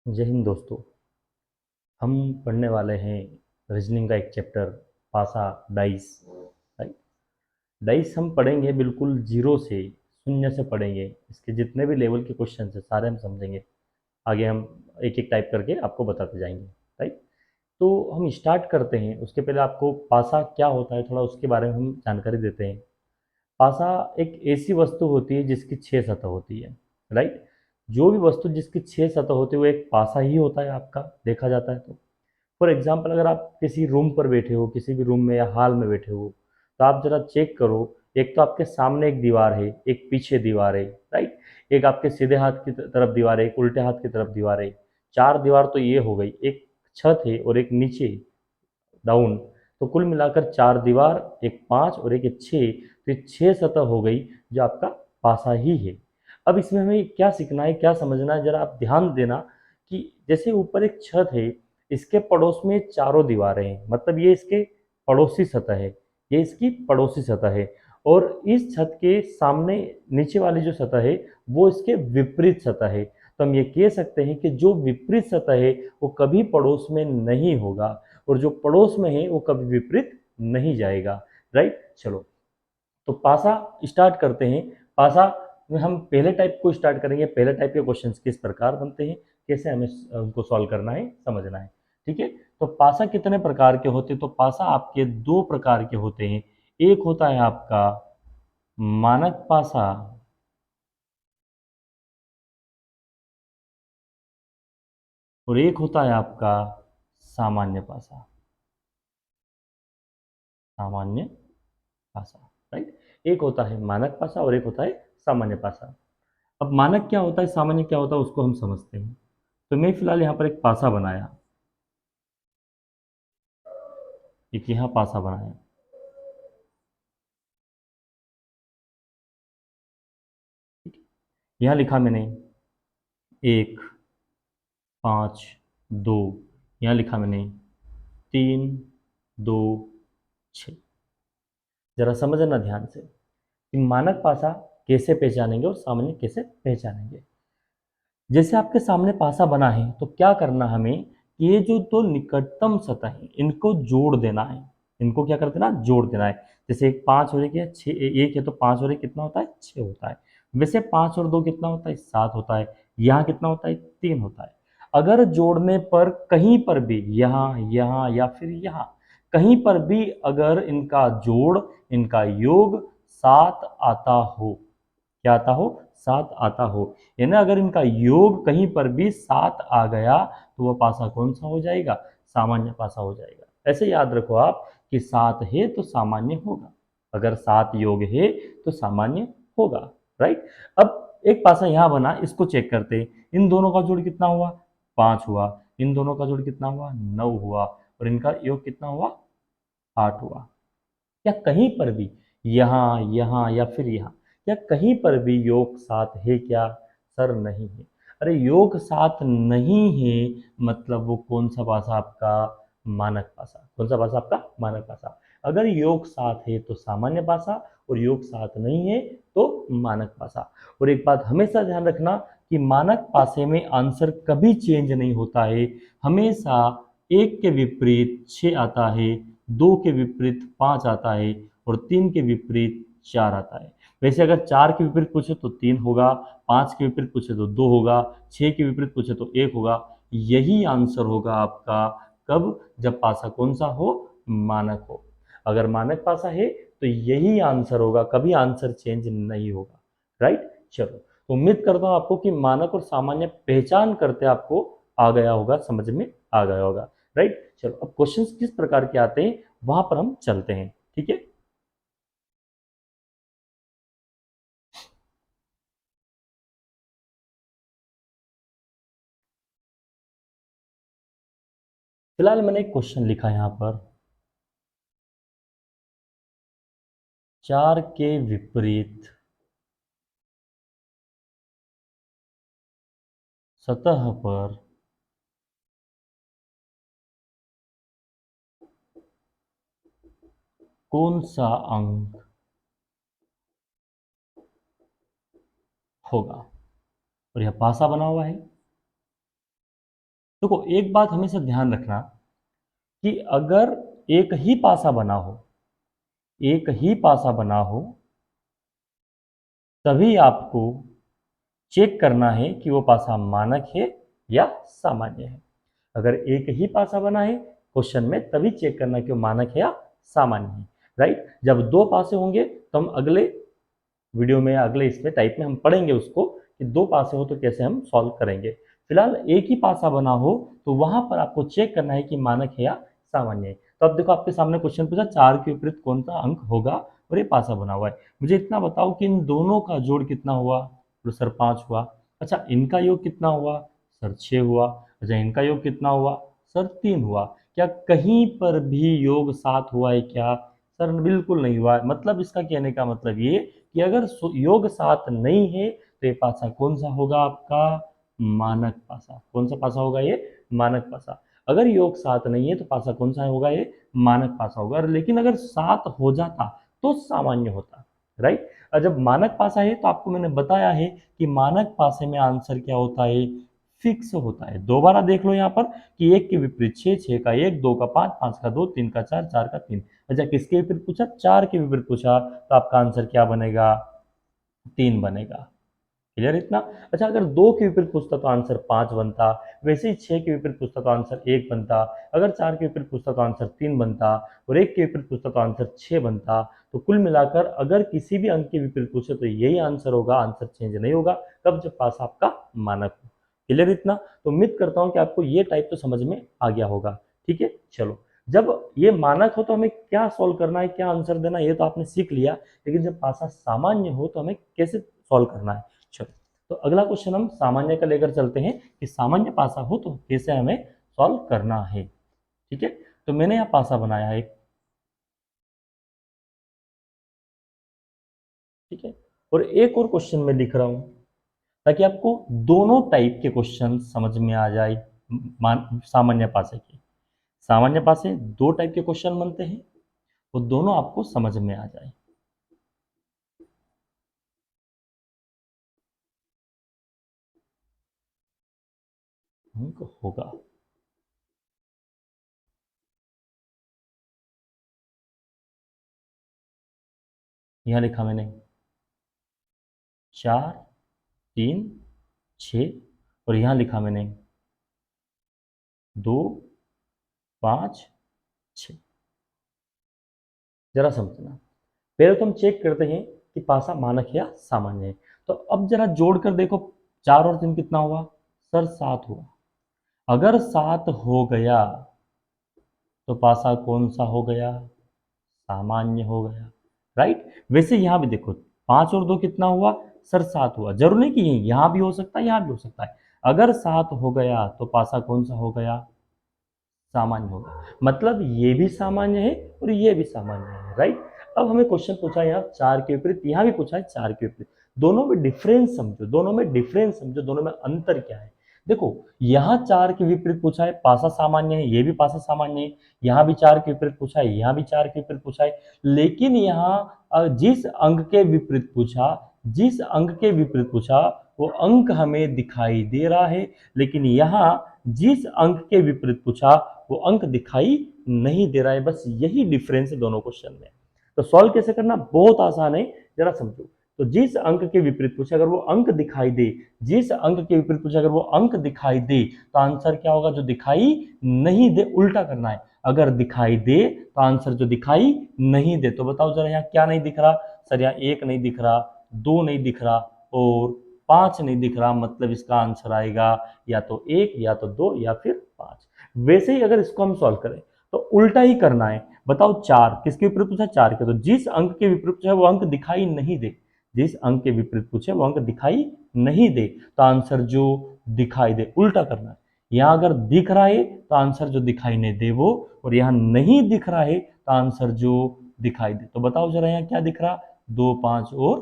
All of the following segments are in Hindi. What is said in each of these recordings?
जय हिंद दोस्तों। हम पढ़ने वाले हैं रीजनिंग का एक चैप्टर, पासा डाइस। राइट। डाइस हम पढ़ेंगे बिल्कुल जीरो से, शून्य से पढ़ेंगे। इसके जितने भी लेवल के क्वेश्चन हैं सारे हम समझेंगे। आगे हम एक एक टाइप करके आपको बताते जाएंगे। राइट। तो हम स्टार्ट करते हैं। उसके पहले आपको पासा क्या होता है थोड़ा उसके बारे में हम जानकारी देते हैं। पासा एक ऐसी वस्तु होती है जिसकी छह सतह होती है। राइट। जो भी वस्तु जिसकी छह सतह होती है वो एक पासा ही होता है, आपका देखा जाता है तो। फॉर एग्जाम्पल, अगर आप किसी रूम पर बैठे हो, किसी भी रूम में या हॉल में बैठे हो, तो आप जरा चेक करो। एक तो आपके सामने एक दीवार है, एक पीछे दीवार है। राइट। एक आपके सीधे हाथ की तरफ दीवार है, एक उल्टे हाथ की तरफ दीवार है। चार दीवार तो ये हो गई, एक छत है और एक नीचे डाउन। तो कुल मिलाकर चार दीवार, एक पांच और एक छः, तो ये छः सतह हो गई जो आपका पासा ही है। अब इसमें हमें क्या सीखना है, क्या समझना है, जरा आप ध्यान देना कि जैसे ऊपर एक छत है, इसके पड़ोस में चारों दीवारें हैं, मतलब ये इसके पड़ोसी सतह है, ये इसकी पड़ोसी सतह है। और इस छत के सामने नीचे वाली जो सतह है वो इसके विपरीत सतह है। तो हम ये कह सकते हैं कि जो विपरीत सतह है वो कभी पड़ोस में नहीं होगा, और जो पड़ोस में है वो कभी विपरीत नहीं जाएगा। राइट। चलो, तो पासा स्टार्ट करते हैं। पासा में हम पहले टाइप को स्टार्ट करेंगे। पहले टाइप के क्वेश्चंस किस प्रकार बनते हैं, कैसे हमें उनको सॉल्व करना है, समझना है। ठीक है। तो पासा कितने प्रकार के होते हैं, तो पासा आपके दो प्रकार के होते हैं। एक होता है आपका मानक पासा, और एक होता है आपका सामान्य पासा। सामान्य पासा। राइट। एक होता है मानक पासा और एक होता है सामान्य पासा। अब मानक क्या होता है, सामान्य क्या होता है, उसको हम समझते हैं। तो मैं फिलहाल यहाँ पर एक पासा बनाया, एक यहाँ पासा बनाया। यहाँ लिखा मैंने एक, पाँच, दो। यहाँ लिखा मैंने तीन, दो, छ। जरा समझना ध्यान से कि मानक पासा कैसे पहचानेंगे और सामान्य कैसे पहचानेंगे। जैसे आपके सामने पासा बना है तो क्या करना हमें, ये जो दो निकटतम सतह है इनको जोड़ देना है। इनको क्या कर देना, जोड़ देना है। जैसे एक पाँच और एक है छः, एक है तो पाँच और एक कितना होता है, छः होता है। वैसे पाँच और दो कितना होता है, सात होता है। यहाँ कितना होता है, तीन होता है। अगर जोड़ने पर कहीं पर भी यहाँ यहाँ या फिर यहाँ कहीं पर भी अगर इनका जोड़, इनका योग सात आता हो, क्या आता हो, सात आता हो, यानी अगर इनका योग कहीं पर भी सात आ गया तो वह पासा कौन सा हो जाएगा, सामान्य पासा हो जाएगा। ऐसे याद रखो आप कि सात है तो सामान्य होगा, अगर सात योग है तो सामान्य होगा। राइट। अब एक पासा यहां बना, इसको चेक करते हैं। इन दोनों का जोड़ कितना हुआ, पांच हुआ। इन दोनों का जोड़ कितना हुआ, नौ हुआ। और इनका योग कितना हुआ, आठ हुआ। या कहीं पर भी यहाँ यहाँ या फिर यहाँ, या कहीं पर भी योग साथ है क्या, सर नहीं है। अरे योग साथ नहीं है मतलब वो कौन सा भाषा आपका, मानक भाषा। कौन सा भाषा आपका, मानक भाषा। अगर योग साथ है तो सामान्य भाषा, और योग साथ नहीं है तो मानक भाषा। और एक बात हमेशा ध्यान रखना कि मानक भाषा में आंसर कभी चेंज नहीं होता है। हमेशा एक के विपरीत छः आता है, दो के विपरीत पाँच आता है, और तीन के विपरीत चार आता है। वैसे अगर चार के विपरीत पूछे तो तीन होगा, पाँच के विपरीत पूछे तो दो होगा, छः के विपरीत पूछे तो एक होगा। यही आंसर होगा आपका, कब, जब पासा कौन सा हो, मानक हो। अगर मानक पासा है तो यही आंसर होगा, कभी आंसर चेंज नहीं होगा। राइट। चलो, तो उम्मीद करता हूँ आपको कि मानक और सामान्य पहचान करते आपको आ गया होगा, समझ में आ गया होगा। राइट। चलो, अब क्वेश्चंस किस प्रकार के आते हैं वहां पर हम चलते हैं। ठीक है। फिलहाल मैंने एक क्वेश्चन लिखा है यहाँ पर, चार के विपरीत सतह पर कौन सा अंक होगा। और यह पासा बना हुआ है। देखो एक बात हमेशा ध्यान रखना कि अगर एक ही पासा बना हो, एक ही पासा बना हो, तभी आपको चेक करना है कि वो पासा मानक है या सामान्य है। अगर एक ही पासा बना है क्वेश्चन में, तभी चेक करना कि वो मानक है या सामान्य है। राइट, जब दो पासे होंगे तो हम अगले वीडियो में, अगले इसमें टाइप में हम पढ़ेंगे उसको कि दो पासे हो तो कैसे हम सॉल्व करेंगे। फिलहाल एक ही पासा बना हो तो वहां पर आपको चेक करना है कि मानक है या सामान्य है। तो अब देखो आपके सामने क्वेश्चन पूछा, चार के विपरीत कौन सा अंक होगा और ये पासा बना हुआ है। मुझे इतना बताओ कि इन दोनों का जोड़ कितना हुआ। तो सर 5 हुआ। अच्छा इनका योग कितना हुआ। सर 6 हुआ। अच्छा इनका योग कितना हुआ। सर 3 हुआ। क्या कहीं पर भी योग 7 हुआ है क्या। सर बिल्कुल नहीं हुआ है। मतलब इसका कहने का मतलब ये कि अगर योग 7 नहीं है तो ये पासा कौन सा होगा आपका, मानक पासा। कौन सा पासा होगा ये, मानक पासा। अगर योग 7 नहीं है तो पासा कौन सा होगा, ये मानक पासा होगा। लेकिन अगर 7 हो जाता तो सामान्य होता। राइट, और जब मानक पासा है तो आपको मैंने बताया है कि मानक पासे में आंसर क्या होता है, फिक्स होता है। दोबारा देख लो यहाँ पर कि एक के विपरीत 6, 6 का 1, 2 का 5, 5 का 2, 3 का 4, 4 का 3। अच्छा किसके विपरीत पूछा, 4 के विपरीत पूछा, तो आपका आंसर क्या बनेगा, 3 बनेगा। क्लियर इतना। अच्छा अगर 2 के विपरीत पूछता तो आंसर 5 बनता। वैसे ही 6 के विपरीत पूछता तो आंसर 1 बनता। अगर 4 के विपरीत पूछता तो आंसर 3 बनता। और 1 के विपरीत पूछता तो आंसर 6 बनता। तो कुल मिलाकर अगर किसी भी अंक के विपरीत पूछे तो यही आंसर होगा, आंसर चेंज नहीं होगा। कब, जब पास आपका मानक हो। क्लियर इतना। तो उम्मीद करता हूं कि आपको ये टाइप तो समझ में आ गया होगा। ठीक है, चलो। जब ये मानक हो तो हमें क्या सॉल्व करना है, क्या आंसर देना है, ये तो आपने सीख लिया। लेकिन जब पासा सामान्य हो तो हमें कैसे सॉल्व करना है। चलो, तो अगला क्वेश्चन हम सामान्य का लेकर चलते हैं कि सामान्य पासा हो तो कैसे हमें सॉल्व करना है। ठीक है, तो मैंने यहाँ पासा बनाया है एक। ठीक है, और एक और क्वेश्चन मैं लिख रहा हूं ताकि आपको दोनों टाइप के क्वेश्चन समझ में आ जाए। सामान्य पासे के, सामान्य पासे दो टाइप के क्वेश्चन बनते हैं, वो दोनों आपको समझ में आ जाए। अंक होगा, यहां लिखा मैंने 4, 3, 6, और यहां लिखा मैंने 2, 5, 6। जरा समझना, पहले तो हम चेक करते हैं कि पासा मानक है या सामान्य है। तो अब जरा जोड़कर देखो, 4 और 3 कितना हुआ, सर 7 हुआ। अगर 7 हो गया तो पासा कौन सा हो गया, सामान्य हो गया। राइट, वैसे यहां भी देखो 5 और 2 कितना हुआ, सर 7 हुआ। जरूर नहीं कि यहां भी हो सकता है, यहां भी हो सकता है। अगर 7 हो गया तो पासा कौन सा हो गया, सामान्य होगा। मतलब ये भी सामान्य है और ये भी सामान्य है। राइट, अब हमें क्वेश्चन पूछा है यहाँ 4 के विपरीत, यहाँ भी पूछा है 4 के विपरीत। दोनों में डिफरेंस समझो, दोनों में डिफरेंस समझो, दोनों में अंतर क्या है। देखो यहाँ 4 के विपरीत पूछा है, पासा सामान्य है, ये भी पासा सामान्य है। यहाँ भी 4 के विपरीत पूछा है, यहाँ भी 4 के विपरीत पूछा है। लेकिन यहाँ जिस अंक के विपरीत पूछा, जिस अंक के विपरीत पूछा वो अंक हमें दिखाई दे रहा है। लेकिन यहाँ जिस अंक के विपरीत पूछा वो अंक दिखाई नहीं दे रहा है। बस यही डिफरेंस है दोनों क्वेश्चन में। तो सॉल्व कैसे करना, बहुत आसान है, जरा समझो। तो जिस अंक के विपरीत पूछे अगर वो अंक दिखाई दे, जिस अंक के विपरीत पूछे अगर वो अंक दिखाई दे, तो आंसर क्या होगा, जो दिखाई नहीं दे उल्टा करना है। अगर दिखाई दे तो आंसर जो दिखाई नहीं दे। तो बताओ जरा यहाँ क्या नहीं दिख रहा, सर यहाँ 1 नहीं दिख रहा, 2 नहीं दिख रहा और 5 नहीं दिख रहा। मतलब इसका आंसर आएगा या तो 1 या तो 2 या फिर 5। वैसे ही अगर इसको हम सॉल्व करें तो उल्टा ही करना है। बताओ 4 किसके विपरीत पूछा, 4 के। तो जिस अंक के विपरीत पूछा वो अंक दिखाई नहीं दे, जिस अंक के विपरीत पूछे वो अंक दिखाई नहीं दे, तो आंसर जो दिखाई दे उल्टा करना है। यहां अगर दिख रहा है तो आंसर जो दिखाई नहीं दे वो, और यहां नहीं दिख रहा है तो आंसर जो दिखाई दे। तो बताओ जरा यहाँ क्या दिख रहा, 2, 5 और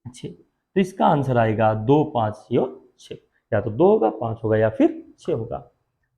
6। तो इसका आंसर आएगा 2, 5 और 6। या तो 2 होगा, 5 होगा या फिर 6 होगा।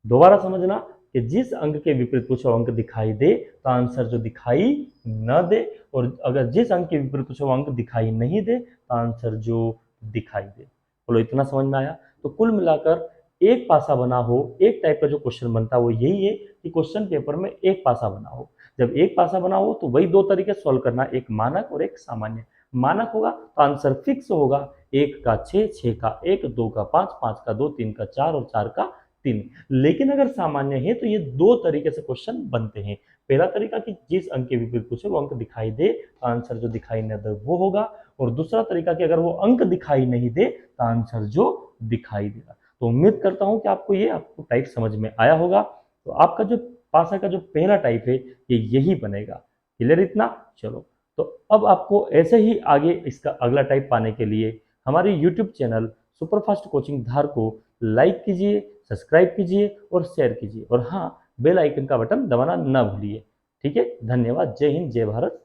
दोबारा समझना कि जिस अंक के विपरीत पूछो अंक दिखाई दे तो आंसर जो दिखाई न दे, और अगर जिस अंक के विपरीत पूछो अंक दिखाई नहीं दे तो आंसर जो दिखाई दे। बोलो इतना समझ में आया। तो कुल मिलाकर एक पासा बना हो, एक टाइप का जो क्वेश्चन बनता है वो यही है कि क्वेश्चन पेपर में एक पासा बना हो। जब एक पासा बना हो तो वही दो तरीके सॉल्व करना, एक मानक और एक सामान्य। मानक होगा तो आंसर फिक्स होगा, 1 का 6, 6 का 1, 2 का 5, 5 का 2, 3 का 4 और 4 का 3। लेकिन अगर सामान्य है तो ये दो तरीके से क्वेश्चन बनते हैं। पहला तरीका कि जिस अंक के विपरीत पूछे वो अंक दिखाई दे तो आंसर जो दिखाई न दे वो होगा, और दूसरा तरीका कि अगर वो अंक दिखाई नहीं दे तो आंसर जो दिखाई देगा। तो उम्मीद करता हूं कि आपको टाइप समझ में आया होगा। तो आपका जो पासा का जो पहला टाइप है ये यही बनेगा। क्लियर इतना? चलो, तो अब आपको ऐसे ही आगे इसका अगला टाइप पाने के लिए हमारे यूट्यूब चैनल सुपरफास्ट कोचिंग धार को लाइक कीजिए, सब्सक्राइब कीजिए और शेयर कीजिए, और हाँ, बेल आइकन का बटन दबाना ना भूलिए। ठीक है, धन्यवाद। जय हिंद, जय भारत।